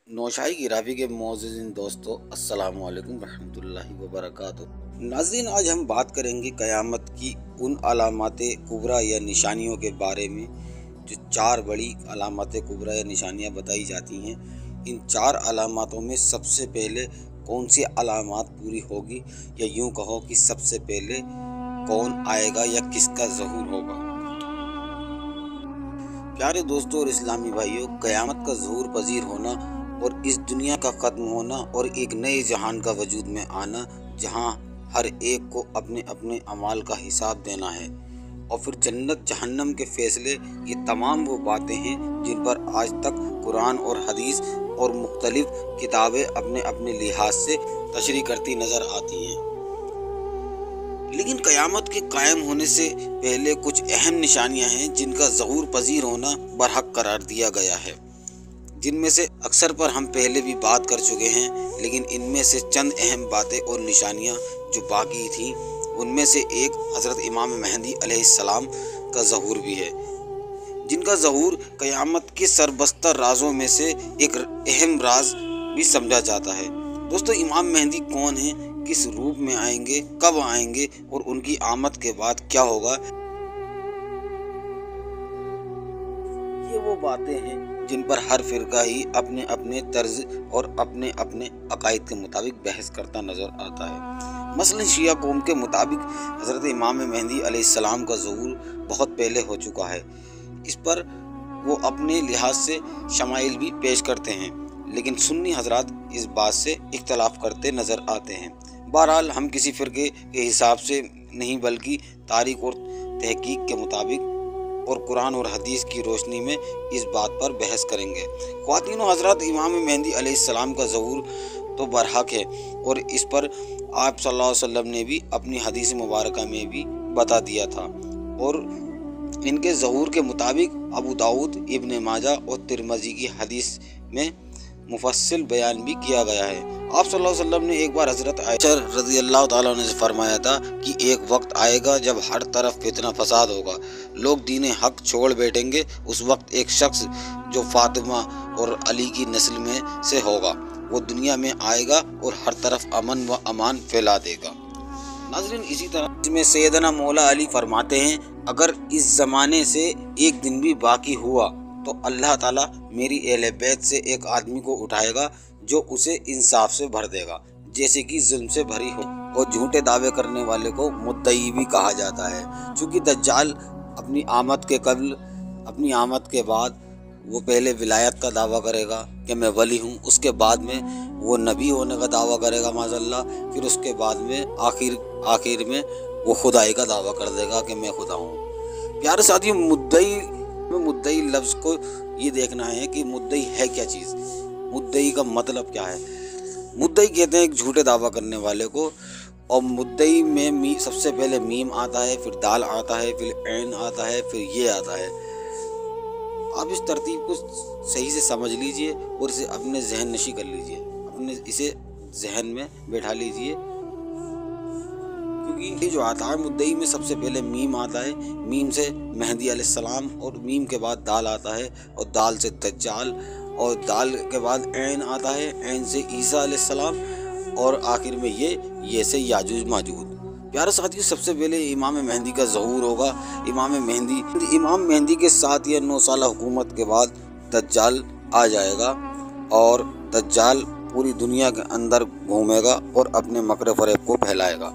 नौशाही गिरावी के मोअज़्ज़िज़ीन दोस्तों, अस्सलाम वालेकुम रहमतुल्लाहि व बरकातुहू। नाज़रीन, आज हम बात करेंगे क़यामत की उन अलामाते कुबरा या निशानियों के बारे में जो 4 बड़ी अलामाते कुबरा या निशानियाँ बताई जाती हैं। इन 4 अलामातों में सबसे पहले कौन सी अलामात पूरी होगी, या यूँ कहो कि सबसे पहले कौन आएगा या किसका ज़हूर होगा। प्यारे दोस्तों और इस्लामी भाइयों, क़यामत का ज़हूर पजीर होना और इस दुनिया का ख़त्म होना और एक नए जहान का वजूद में आना, जहां हर एक को अपने अपने अमाल का हिसाब देना है, और फिर जन्नत जहन्नम के फ़ैसले, ये तमाम वो बातें हैं जिन पर आज तक कुरान और हदीस और मुख्तलिफ़ किताबें अपने अपने लिहाज से तशरीह करती नज़र आती हैं। लेकिन क़यामत के कायम होने से पहले कुछ अहम निशानियां हैं जिनका ज़हूर पजीर होना बरहक करार दिया गया है, जिनमें से अक्सर पर हम पहले भी बात कर चुके हैं। लेकिन इनमें से चंद अहम बातें और निशानियां जो बाकी थीं, उनमें से एक हज़रत इमाम मेहदी अलैहिस्सलाम का ज़हूर भी है, जिनका ज़हूर क़यामत के सरबस्ता राज़ों में से एक अहम राज भी समझा जाता है। दोस्तों, इमाम मेहदी कौन है, किस रूप में आएंगे, कब आएंगे और उनकी आमद के बाद क्या होगा, ये वो बातें हैं जिन पर हर फ़िरका ही अपने अपने तर्ज और अपने अपने अकायद के मुताबिक बहस करता नज़र आता है। मसलन शिया कौम के मुताबिक हज़रत इमाम मेहदी अलैहिस्सलाम का ज़हूर बहुत पहले हो चुका है। इस पर वो अपने लिहाज से शमाइल भी पेश करते हैं, लेकिन सुन्नी हजरात इस बात से इख्तलाफ करते नज़र आते हैं। बहरहाल हम किसी फ़िरके के हिसाब से नहीं, बल्कि तारीख़ और तहकीक के मुताबिक और कुरान और हदीस की रोशनी में इस बात पर बहस करेंगे। ख्वातीनो हज़रात, इमाम मेहदी अलैहिस्सलाम का ज़हूर तो बरहक है, और इस पर आप सल्लल्लाहु अलैहि वसल्लम ने भी अपनी हदीस मुबारका में भी बता दिया था, और इनके ज़हूर के मुताबिक अबू दाऊद, इब्न माजा और तिरमिज़ी की हदीस में मुफस्सिल बयान भी किया गया है। आप सल्लल्लाहु अलैहि वसल्लम ने एक बार हज़रत आयशा रज़ियल्लाहु ताला अन्हा से फरमाया था कि एक वक्त आएगा जब हर तरफ फितना फसाद होगा, लोग दीन हक छोड़ बैठेंगे। उस वक्त एक शख्स जो फातिमा और अली की नस्ल में से होगा, वो दुनिया में आएगा और हर तरफ अमन व अमान फैला देगा। नाज़रीन, इसी तरह इसमें सैयदना मौला अली फरमाते हैं, अगर इस ज़माने से एक दिन भी बाकी हुआ तो अल्लाह ताला मेरी अहले बैत से एक आदमी को उठाएगा जो उसे इंसाफ से भर देगा, जैसे कि जुल्म से भरी हो। और झूठे दावे करने वाले को मुद्दई भी कहा जाता है, क्योंकि दज्जाल अपनी आमद के कबल, अपनी आमद के बाद वो पहले विलायत का दावा करेगा कि मैं वली हूँ, उसके बाद में वो नबी होने का दावा करेगा माज़अल्लाह, फिर उसके बाद में आखिर में वो खुदाई का दावा कर देगा कि मैं खुदा हूँ। प्यारे साथियों, मुद्दई लफ्ज़ को ये देखना है कि मुद्दई है क्या चीज़, मुद्दई का मतलब क्या है। मुद्दई कहते हैं एक झूठे दावा करने वाले को, और मुद्दई में सबसे पहले मीम आता है, फिर दाल आता है, फिर ऐन आता है, फिर ये आता है। आप इस तरतीब को सही से समझ लीजिए और इसे अपने जहन नशी कर लीजिए, अपने इसे जहन में बैठा लीजिए, क्योंकि ये जो आता है मुद्दई में सबसे पहले मीम आता है, मीम से मेहदी अलैहिस्सलाम, और मीम के बाद दाल आता है, और दाल से दज्जाल, और दाल के बाद ऐन आता है, ऐन से ईसा अलैहिस्सलाम, और आखिर में ये से याजूज माजूज। प्यारे साथियों, सबसे पहले इमाम मेहदी का ज़हूर होगा। इमाम मेहदी के 7 या 9 साल हुकूमत के बाद दज्जाल आ जाएगा, और दज्जाल पूरी दुनिया के अंदर घूमेगा और अपने मकर फरेब को फैलाएगा।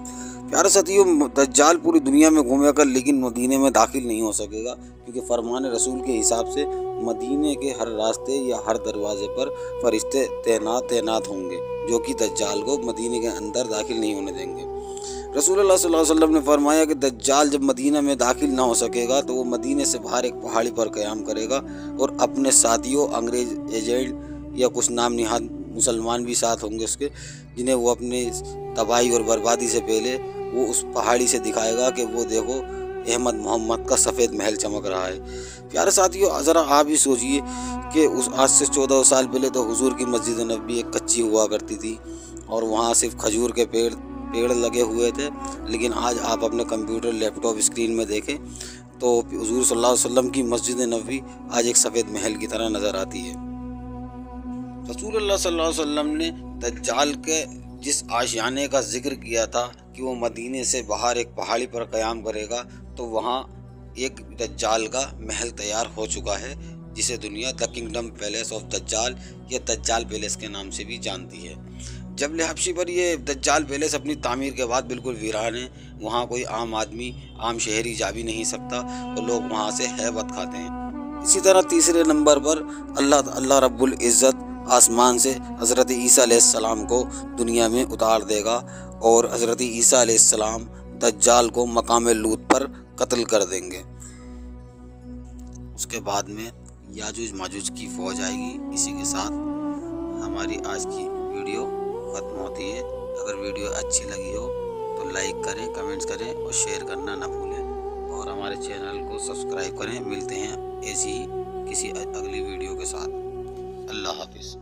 प्यारे साथियों, दज्जाल पूरी दुनिया में घूमेगा, लेकिन मदीने में दाखिल नहीं हो सकेगा, क्योंकि फरमान रसूल के हिसाब से मदीने के हर रास्ते या हर दरवाजे पर फरिश्ते तैनात होंगे, जो कि दज्जाल को मदीने के अंदर दाखिल नहीं होने देंगे। रसूलुल्लाह सल्लल्लाहु अलैहि वसल्लम ने फरमाया कि दज्जाल जब मदीना में दाखिल ना हो सकेगा तो वो मदीने से बाहर एक पहाड़ी पर क़याम करेगा, और अपने साथियों, अंग्रेज़ एजेंट या कुछ नाम निहाद मुसलमान भी साथ होंगे उसके, जिन्हें वो अपने तबाही और बर्बादी से पहले वो उस पहाड़ी से दिखाएगा कि वो देखो अहमद मोहम्मद का सफ़ेद महल चमक रहा है। प्यारे साथियों, ज़रा आप भी सोचिए कि उस आज से 14 साल पहले तो हुजूर की मस्जिद नबी एक कच्ची हुआ करती थी, और वहाँ सिर्फ खजूर के पेड़ लगे हुए थे। लेकिन आज आप अपने कंप्यूटर, लैपटॉप स्क्रीन में देखें तो हुजूर सल्लल्लाहु अलैहि वसल्लम की मस्जिद नबवी आज एक सफ़ेद महल की तरह नज़र आती है। रसूल अल्लाह सल्लल्लाहु अलैहि वसल्लम ने दज्जाल के जिस आशियाने का जिक्र किया था कि वो मदीने से बाहर एक पहाड़ी पर क़याम करेगा, तो वहाँ एक दज्जाल का महल तैयार हो चुका है, जिसे दुनिया द किंगडम पैलेस ऑफ दज्जाल या दज्जाल पैलेस के नाम से भी जानती है। जबल हबशी पर ये दज्जाल पैलेस अपनी तामीर के बाद बिल्कुल वीरान है। वहाँ कोई आम आदमी, आम शहरी जा भी नहीं सकता और लोग वहाँ से हैबत खाते हैं। इसी तरह तीसरे नंबर पर अल्लाह रब्बुल इज़्ज़त आसमान से हज़रत ईसा अलैहिस्सलाम को दुनिया में उतार देगा और हज़रत ईसा अलैहिस्सलाम दज्जाल को मकाम लूत पर कत्ल कर देंगे। उसके बाद में याजूज माजूज की फ़ौज आएगी। इसी के साथ हमारी आज की वीडियो ख़त्म होती है। अगर वीडियो अच्छी लगी हो तो लाइक करें, कमेंट्स करें और शेयर करना ना भूलें और हमारे चैनल को सब्सक्राइब करें। मिलते हैं ऐसी ही किसी अगली वीडियो के साथ। अल्लाह हाफिज़।